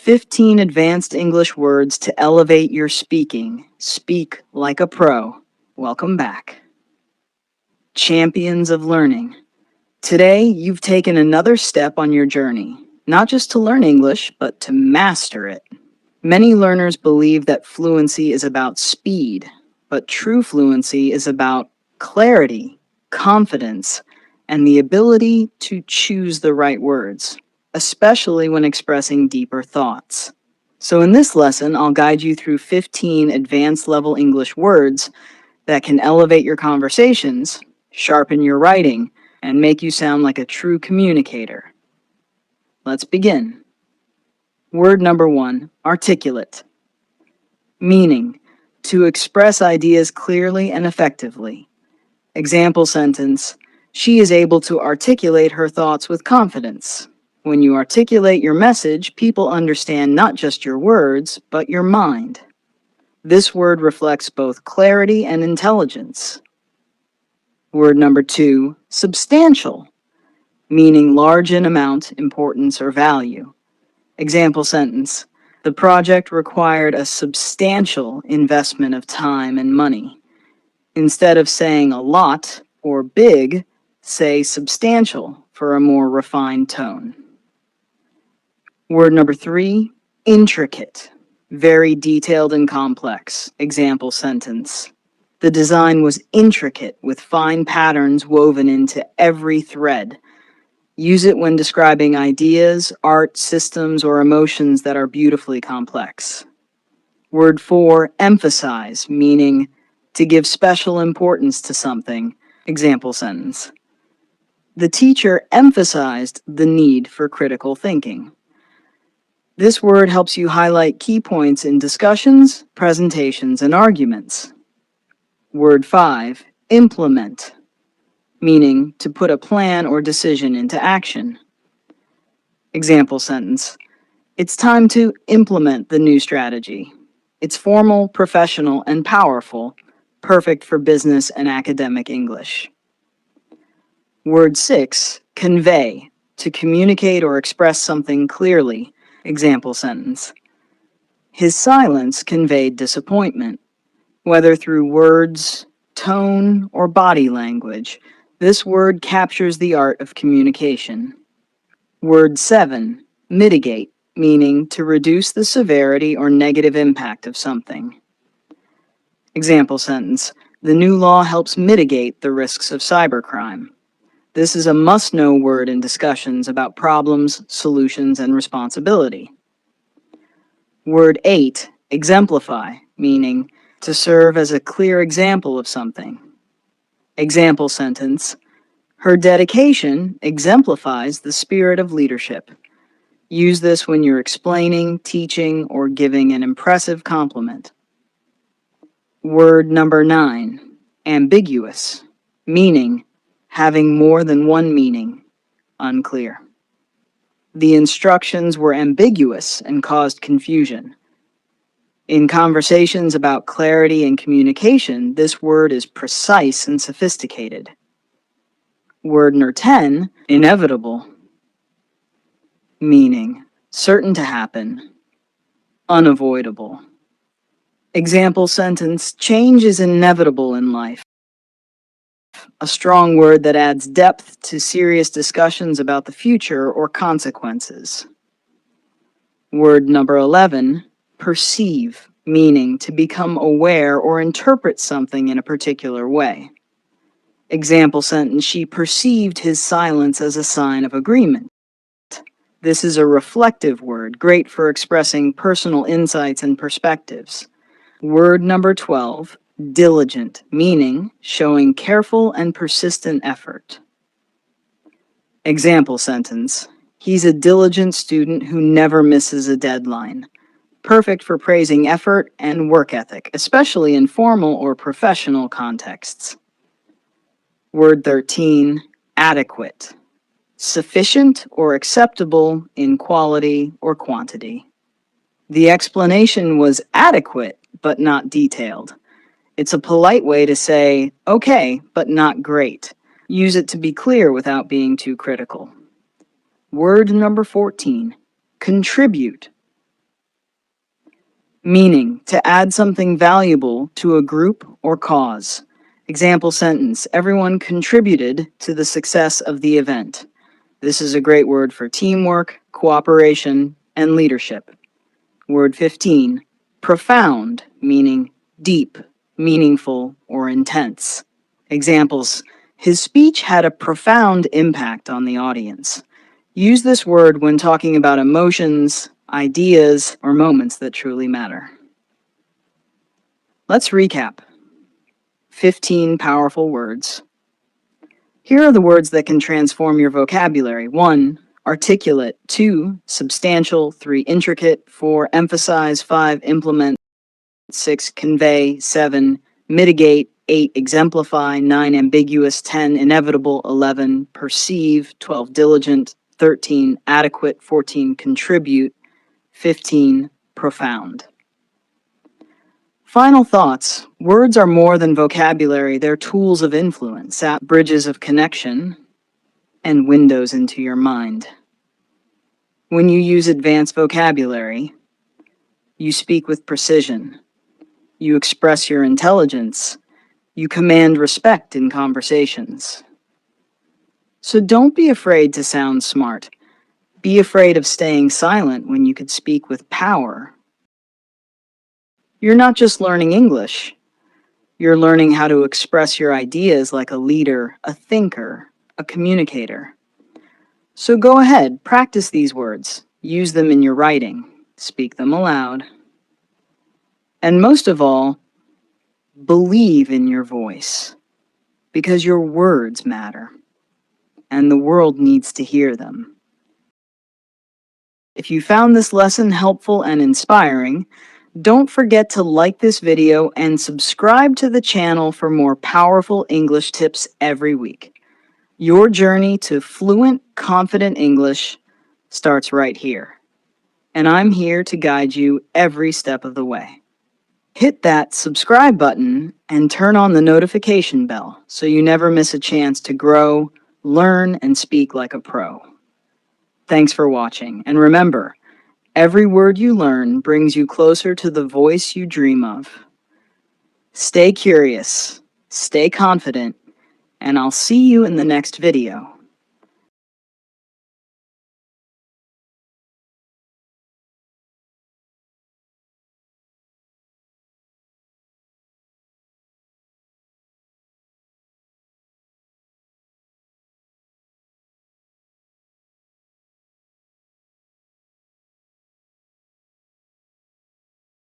15 advanced English words to elevate your speaking. Speak like a pro. Welcome back. Champions of learning. Today, you've taken another step on your journey, not just to learn English, but to master it. Many learners believe that fluency is about speed, but true fluency is about clarity, confidence, and the ability to choose the right words, especially when expressing deeper thoughts. So in this lesson, I'll guide you through 15 advanced level English words that can elevate your conversations, sharpen your writing, and make you sound like a true communicator. Let's begin. Word number 1, articulate. Meaning, to express ideas clearly and effectively. Example sentence, she is able to articulate her thoughts with confidence. When you articulate your message, people understand not just your words, but your mind. This word reflects both clarity and intelligence. Word number 2, substantial. Meaning large in amount, importance, or value. Example sentence, the project required a substantial investment of time and money. Instead of saying a lot or big, say substantial for a more refined tone. Word number 3, intricate. Very detailed and complex. Example sentence, the design was intricate with fine patterns woven into every thread. Use it when describing ideas, art, systems, or emotions that are beautifully complex. Word 4, emphasize, meaning to give special importance to something. Example sentence, the teacher emphasized the need for critical thinking. This word helps you highlight key points in discussions, presentations, and arguments. Word 5, implement. Meaning to put a plan or decision into action. Example sentence, it's time to implement the new strategy. It's formal, professional, and powerful, perfect for business and academic English. Word 6, convey, to communicate or express something clearly. Example sentence, his silence conveyed disappointment, whether through words, tone, or body language. This word captures the art of communication. Word 7, mitigate, meaning to reduce the severity or negative impact of something. Example sentence, the new law helps mitigate the risks of cybercrime. This is a must-know word in discussions about problems, solutions, and responsibility. Word 8, exemplify, meaning to serve as a clear example of something. Example sentence, her dedication exemplifies the spirit of leadership. Use this when you're explaining, teaching, or giving an impressive compliment. Word number 9, ambiguous, meaning having more than one meaning, unclear. The instructions were ambiguous and caused confusion. In conversations about clarity and communication, this word is precise and sophisticated. Word number 10, inevitable, meaning certain to happen, unavoidable. Example sentence, change is inevitable in life. A strong word that adds depth to serious discussions about the future or consequences. Word number 11, perceive, meaning to become aware or interpret something in a particular way. Example sentence, she perceived his silence as a sign of agreement. This is a reflective word, great for expressing personal insights and perspectives. Word number 12, diligent, meaning showing careful and persistent effort. Example sentence, he's a diligent student who never misses a deadline. Perfect for praising effort and work ethic, especially in formal or professional contexts. Word 13, adequate, sufficient or acceptable in quality or quantity. The explanation was adequate, but not detailed. It's a polite way to say, okay, but not great. Use it to be clear without being too critical. Word number 14, contribute, Meaning, to add something valuable to a group or cause. Example sentence, everyone contributed to the success of the event. This is a great word for teamwork, cooperation, and leadership. Word 15, profound, meaning deep, meaningful, or intense. Examples, his speech had a profound impact on the audience. Use this word when talking about emotions, ideas, or moments that truly matter. Let's recap. 15 powerful words. Here are the words that can transform your vocabulary. 1, articulate. 2, substantial. 3, intricate. 4, emphasize. 5, implement. 6, convey. 7, mitigate. 8, exemplify. 9, ambiguous. 10, inevitable. 11, perceive. 12, diligent. 13, adequate. 14, contribute. 15, profound. Final thoughts. Words are more than vocabulary, they're tools of influence, bridges of connection, and windows into your mind. When you use advanced vocabulary, you speak with precision, you express your intelligence, you command respect in conversations. So don't be afraid to sound smart. Be afraid of staying silent when you could speak with power. You're not just learning English. You're learning how to express your ideas like a leader, a thinker, a communicator. So go ahead, practice these words. Use them in your writing. Speak them aloud. And most of all, believe in your voice, because your words matter, and the world needs to hear them. If you found this lesson helpful and inspiring, don't forget to like this video and subscribe to the channel for more powerful English tips every week. Your journey to fluent, confident English starts right here. And I'm here to guide you every step of the way. Hit that subscribe button and turn on the notification bell so you never miss a chance to grow, learn, and speak like a pro. Thanks for watching, and remember, every word you learn brings you closer to the voice you dream of. Stay curious, stay confident, and I'll see you in the next video.